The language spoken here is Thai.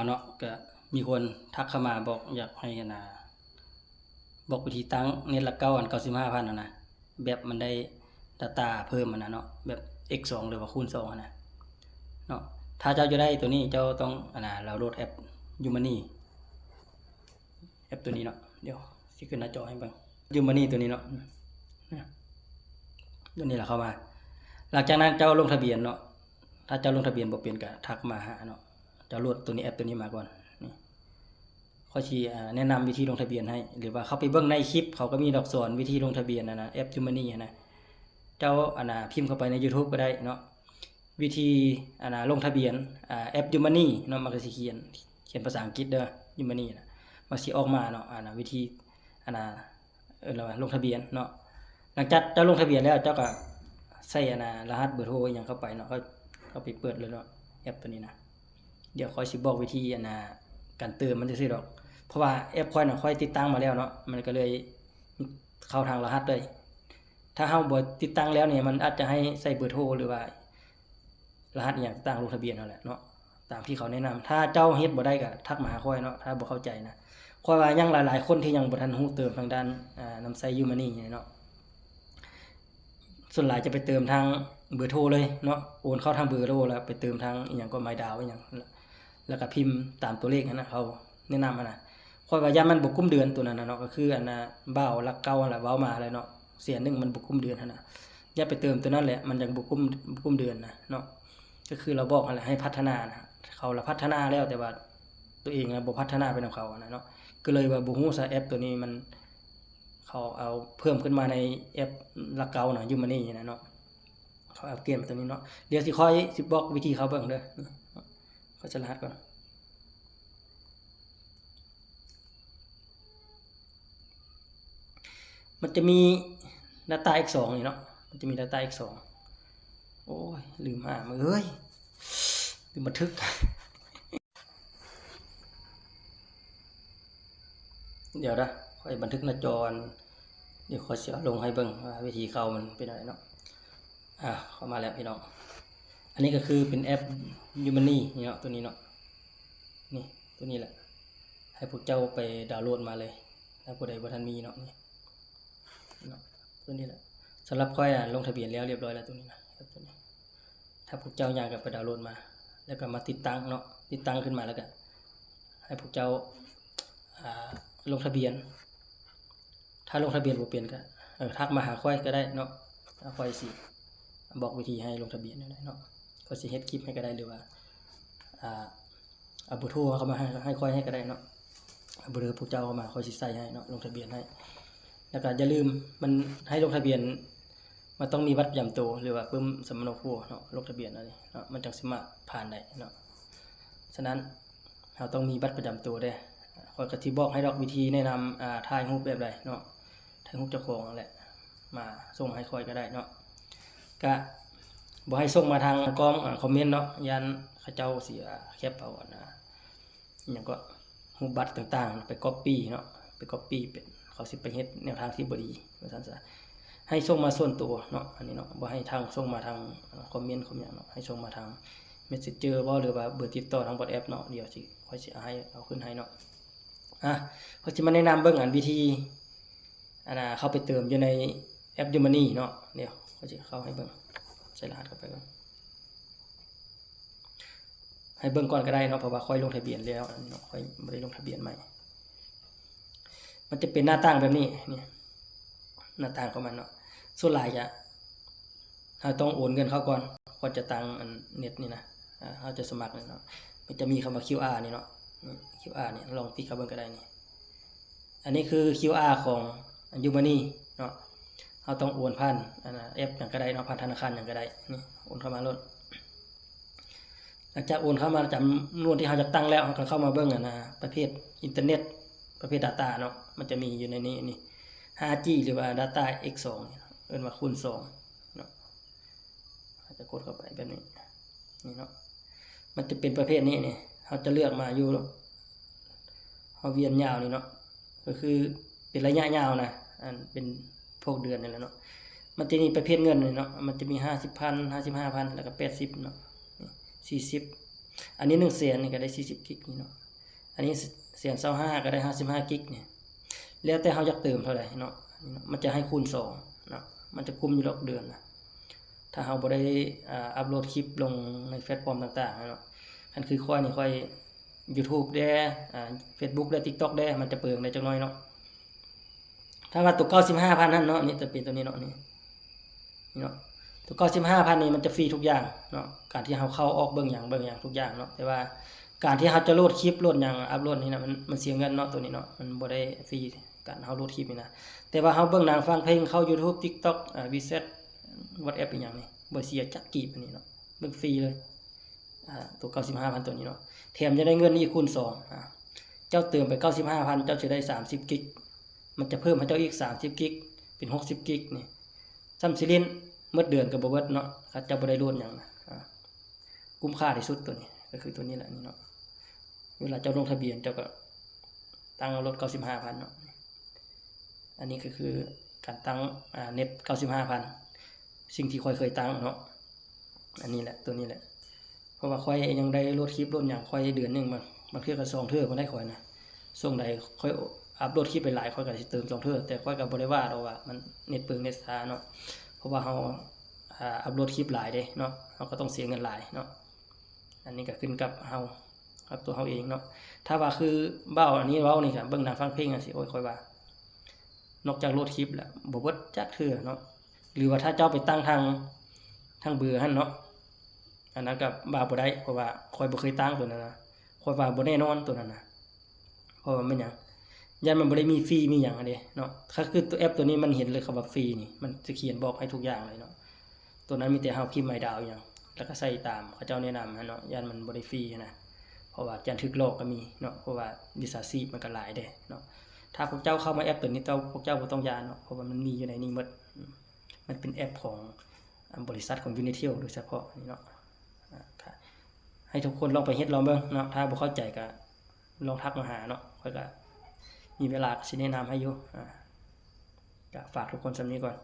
เนาะก็มีคนทักเข้ามาบอกอยากให้บอกวิธีตั้งเน็ตละ95,000นะแบบมันได้ data เพิ่มเนาะแบบ x 2หรือว่าคูณ2เนาะถ้าเจ้าจะได้ตัวนี้เจ้าต้องเราโหลดแอป Umani แอปตัวนี้เนาะเดี๋ยวสิขึ้นหน้าจอให้เบิ่ง Umani ตัวนี้เนาะตัวนี้แหละเข้ามาหลังจากนั้นเจ้าลงทะเบียนเนาะถ้าเจ้าลงทะเบียนบ่เป็นก็ทักมาหาเนาะเจ้าโหลดตัวนี้แอปตัวนี้มาก่อนนี่ข้อชี้แนะนำวิธีลงทะเบียนให้หรือว่าเข้าไปเบิ่งในคลิปเขาก็มีดอกสอนวิธีลงทะเบียนนะแอป Umani นะเจ้าพิมพ์เข้าไปใน YouTube ก็ได้เนาะวิธีลงทะเบียนแอป Umani เนาะมันก็สิเขียนภาษาอังกฤษเด้อ Umani นะมันสิออกมาเนาะวิธีลงทะเบียนเนาะหลังจากเจ้าลงทะเบียนแล้วเจ้าก็ใส่รหัสเบอร์โทรอย่างเข้าไปเนาะเขาไปเปิดเลยเนาะแอปตัวนี้นะเดี๋ยวค่อยสิบอกวิธีการเติมมันจะซื้อดอกเพราะว่าแอปค่อยค่อยติดตั้งมาแล้วเนาะมันก็เลยเข้าทางรหัสเลยถ้าเฮาบ่ติดตั้งแล้วเนี่ยมันอาจจะให้ใส่เบอร์โทรหรือว่ารหัสอย่างต่างลงทะเบียนนั่นแหละเนาะตามที่เขาแนะนำถ้าเจ้าเฮ็ดบ่ได้ก็ทักมาหาค่อยเนาะถ้าบ่เข้าใจนะค่อยว่ายังหลายๆคนที่ยังบ่ทันรู้เติมทางด้านนำใช้ Umani เนาะส่วนหลายจะไปเติมทางเบอร์โทรเลยเนาะโอนเข้าทางเบอร์โทรแล้วไปเติมทางอีหยังก็ไม้ดาวอีหยังแล้วก็พิมพ์ตามตัวเลขนั่นน่ะเขาแนะนำค่อยว่าย่ามันบ่กุมเดือนตัวนั้นเนาะก็คือบ่าวหลักเก่านั่นแหละเว้ามาเลยเนาะเสียนึงมันบ่กุมเดือนน่ะอย่าไปเติมตัวนั้นแหละมันยังบ่กุมเดือนนะเนาะก็คือเราบอกนั่นแหละให้พัฒนานะเขาละพัฒนาแล้วแต่ว่าตัวเองบ่พัฒนาไปนำเขาเนาะก็เลยว่าบ่ฮู้ซะแอปตัวนี้มันเขาเอาเพิ่มขึ้นมาในแอปหลักเก่าเนาะ Umani เนาะเขาเอาเปลี่ยนตัวนี้เนาะเดี๋ยวสิค่อยสิบอกวิธีเขาเบิ่งเด้อเขาจะรหัสก่อนมันจะมี data x2 นี่เนาะมันจะมี data x2 โอ้ยลืมมาเอ้ยลืมบันทึกเดี๋ยวนะค่อยบันทึกหน้าจอเดี๋ยวค่อยสิเอาลงให้เบิ่งว่าวิธีเข้ามันเป็นอะไรเนาะเข้ามาแล้วพี่น้องอันนี้ก็คือเป็นแอป Umani นี่เนาะตัวนี้เนาะนี่ตัวนี้แหละให้พวกเจ้าไปดาวน์โหลดมาเลยถ้าผู้ใดบ่ทันมีเนาะนี่เนาะตัวนี้แหละสำหรับค่อยลงทะเบียนแล้วเรียบร้อยแล้วตัวนี้นะตัวนี้ถ้าพวกเจ้าอยากก็ไปดาวน์โหลดมาแล้วก็มาติดตั้งเนาะติดตั้งขึ้นมาแล้วก็ให้พวกเจ้าลงทะเบียนถ้าลงทะเบียนบ่เป็นก็ทักมาหาค่อยก็ได้เนาะค่อยสิบอกวิธีให้ลงทะเบียนได้เนาะก็สิเฮ็ดคลิปให้ก็ได้หรือว่าเอาเบอร์โทรเข้ามาให้ค่อยให้ก็ได้เนาะเบอร์พวกเจ้าเข้ามาค่อยสิใส่ให้เนาะลงทะเบียนให้แล้วก็อย่าลืมมันให้ลงทะเบียนมันต้องมีบัตรประจำตัวหรือว่าปึ้มสำเนาครัวเนาะลงทะเบียนอะไรเนาะมันจังสิมาผ่านได้เนาะฉะนั้นเราต้องมีบัตรประจำตัวด้วยค่อยก็สิบอกให้ดอกวิธีแนะนำถ่ายรูปแบบใดเนาะถ่ายรูปเจ้าของนั่นแหละมาส่งให้ค่อยก็ได้เนาะก็บ่ให้ส่งมาทางกล้องคอมเมนต์เนาะยันเขาเจ้าสิแคปเอาหยังก็รูปบัตรต่างๆไปก๊อปปี้เนาะไปก๊อปปี้เป็นเขาสิไปเฮ็ดแนวทางที่บ่ดีว่าซั่นซะให้ส่งมาส่วนตัวเนาะอันนี้เนาะบ่ให้ทางส่งมาทางคอมเมนต์หยังเนาะให้ส่งมาทาง Messenger บ่หรือว่าเบอร์ติดต่อทาง WhatsApp เนาะเดี๋ยวสิค่อยสิเอาขึ้นให้เนาะเขาสิมาแนะนำเบิ่งวิธีเข้าไปเติมอยู่ในแอป Umani เนาะเดี๋ยวเขาสิเข้าให้เบิ่งใส่รหัสเข้าไปก่อนให้เบิ่งก่อนก็ได้เนาะเพราะว่าค่อยลงทะเบียนแล้วเนาะค่อยบ่ได้ลงทะเบียนใหม่มันจะเป็นหน้าต่างแบบนี้นี่หน้าต่างของมันเนาะส่วนหลายจะเราต้องโอนเงินเข้าก่อนก่อนจะตั้งเน็ตนี่นะเราจะสมัครเนาะมันจะมีคำว่า QR นี่เนาะ QR นี่ลองติ๊กเข้าเบิ่งก็ได้นี่อันนี้คือ QR ของ Umani เนาะเราต้องโอนผ่านแอปหยังก็ได้เนาะผ่านธนาคารหยังก็ได้นี่โอนเข้ามาโลดหลังจากโอนเข้ามาจำนวนที่เราจะตั้งแล้วเราก็เข้ามาเบิ่งประเภทอินเทอร์เน็ตประเภท data เนาะมันจะมีอยู่ในนี้นี่ 5G หรือว่า data x2 เอิ้นว่าคูณ2เนาะจะกดเข้าไปแบบนี้นี่เนาะมันจะเป็นประเภทนี้นี่เราจะเลือกมาอยู่เฮาเวียนยาวนี่เนาะก็คือเป็นระยะยาวนะเป็นพวกเดือนนี่แหละเนาะมันจะมีประเภทเงินนี่เนาะมันจะมี 50,000 55,000 แล้วก็80เนาะ40 อันนี้100,000นี่ก็ได้40กิกนี่เนาะอันนี้125,000ก็ได้55กิกเนี่ยแล้วแต่เฮาอยากเติมเท่าใดเนาะมันจะให้คูณ2เนาะมันจะคุมอยู่รอบเดือนนะถ้าเฮาบ่ได้อัปโหลดคลิปลงในแพลตฟอร์มต่างๆเนาะคันคือค่อยนี่ค่อย YouTube แด้Facebook แด้ TikTok แด้มันจะเปลืองได้จักหน่อยเนาะถ้าว่าตัว 95,000 นั่นเนาะนี่จะเป็นตัวนี้เนาะนี่เนาะตัว 95,000 นี่มันจะฟรีทุกอย่างเนาะการที่เฮาเข้าออกเบิ่งหยังทุกอย่างเนาะแต่ว่าการที่เฮาจะโหลดคลิปโหลดหยังอัปโหลดนี่นะมันเสียเงินเนาะตัวนี้เนาะมันบ่ได้ฟรีการเฮาโหลดคลิปนี่นะแต่ว่าเฮาเบิ่งหนังฟังเพลงเข้า YouTube TikTok WeChat WhatsApp อีหยังนี่บ่เสียจักกีบอันนี้เนาะเบิ่งฟรีเลยตัว 95,000 ตัวนี้เนาะแถมจะได้เงินอีกคูณ2เจ้าเติมไป 95,000 เจ้าจะได้30กิกมันจะเพิ่มให้เจ้าอีก30กิกเป็น60กิกนี่ซ้ำสิลิ้นหมดเดือนก็บ่เบิดเนาะถ้าเจ้าบ่ได้โหลดหยังนะคุ้มค่าที่สุดตัวนี้ก็คือตัวนี้แหละนี่เนาะเวลาเจ้าลงทะเบียนเจ้าก็ตั้งลด 95,000 เนาะอันนี้ก็คือการตั้งเน็ต 95,000 สิ่งที่ค่อยเคยตั้งเนาะอันนี้แหละตัวนี้แหละเพราะว่าค่อยยังได้โหลดคลิปโหลดหยังค่อยเดือนนึงบางเทื่อก็2เทื่อบ่ได้ค่อยนะช่วงใดค่อยอัปโหลดคลิปไปหลายค่อยก็สิเติม2เทื่อแต่ค่อยก็บ่ได้ว่าดอกว่ามันเน็ตเปลืองเน็ตช้าเนาะเพราะว่าเฮาอัปโหลดคลิปหลายเด้เนาะเฮาก็ต้องเสียเงินหลายเนาะอันนี้ก็ขึ้นกับเฮากับตัวเฮาเองเนาะถ้าว่าคือเบ้าอันนี้เว้านี่ก็เบิ่งหนังฟังเพลงจังซี่โอ้ยค่อยว่านอกจากโหลดคลิปแล้วบ่เบิดจักเทื่อเนาะหรือว่าถ้าเจ้าไปตั้งทางเบอร์หั่นเนาะอันนั้นก็ว่าบ่ได้เพราะว่าค่อยบ่เคยตั้งตัวนั้นนะค่อยว่าบ่แน่นอนตัวนั้นนะเพราะว่ามันหยังยันมันบ่ได้มีฟรีมีหยังอันเด้เนาะถ้าคือตัวแอปตัวนี้มันเห็นเลยคำว่าฟรีนี่มันจะเขียนบอกให้ทุกอย่างเลยเนาะตัวนั้นมีแต่เฮาพิมพ์ไม้ดาวหยังแล้วก็ใส่ตามเขาเจ้าแนะนำเนาะยันมันบ่ได้ฟรีนะเพราะว่ายันถึกหลอกก็มีเนาะเพราะว่ามิจฉาชีพมันก็หลายเด้เนาะถ้าพวกเจ้าเข้ามาแอปตัวนี้พวกเจ้าบ่ต้องย้านเนาะเพราะว่ามันมีอยู่ในนี้หมดมันเป็นแอปของบริษัทของ Unitel โดยเฉพาะนี่เนาะให้ทุกคนลองไปเฮ็ดลองเบิ่งเนาะถ้าบ่เข้าใจก็ลองทักมาหาเนาะค่อยก็มีเวลาสิแนะนำให้อยู่ก็ฝากทุกคนซำนี้ก่อน